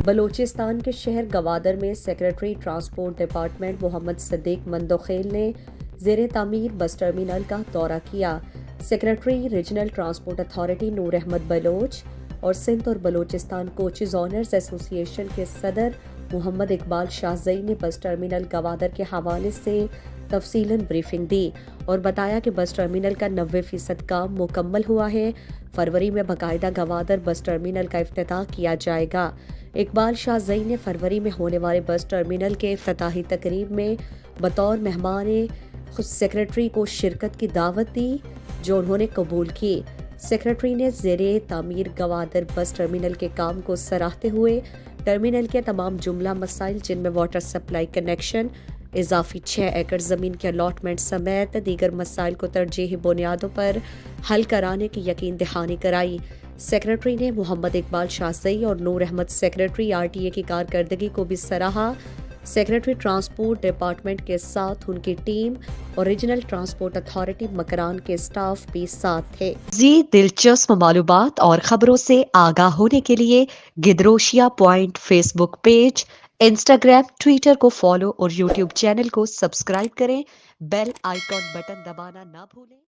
بلوچستان کے شہر گوادر میں سیکریٹری ٹرانسپورٹ ڈپارٹمنٹ محمد صدیق مندوخیل نے زیر تعمیر بس ٹرمینل کا دورہ کیا۔ Secretary regional transport authority Noor Ahmed Baloch اور سندھ اور بلوچستان کوچز آنرز ایسوسی ایشن کے صدر محمد اقبال شاہزئی نے بس ٹرمینل گوادر کے حوالے سے تفصیلاً بریفنگ دی اور بتایا کہ بس ٹرمینل کا 90% کام مکمل ہوا ہے۔ فروری میں باقاعدہ گوادر بس ٹرمینل کا افتتاح کیا جائے گا۔ اقبال شاہزئی نے فروری میں ہونے والے بس ٹرمینل کے افتتاحی تقریب میں بطور مہمان خود سیکریٹری کو شرکت کی دعوت دی، جو انہوں نے قبول کی۔ سیکریٹری نے زیر تعمیر گوادر بس ٹرمینل کے کام کو سراہتے ہوئے ٹرمینل کے تمام جملہ مسائل، جن میں واٹر سپلائی کنیکشن، اضافی 6 ایکڑ زمین کے الاٹمنٹ سمیت دیگر مسائل کو ترجیحی بنیادوں پر حل کرانے کی یقین دہانی کرائی۔ سیکریٹری نے محمد اقبال شاہزئی اور نور احمد سیکریٹری RTA کی کارکردگی کو بھی سراہا۔ سیکریٹری ٹرانسپورٹ ڈپارٹمنٹ کے ساتھ ان کی ٹیم اور ریجنل ٹرانسپورٹ اتھارٹی مکران کے اسٹاف بھی ساتھ تھے۔ مزید دلچسپ معلومات اور خبروں سے آگاہ ہونے کے لیے Gedrosia point Facebook page, Instagram, Twitter کو فالو اور یوٹیوب چینل کو سبسکرائب کریں۔ بیل آئیکن بٹن دبانا نہ بھولیں۔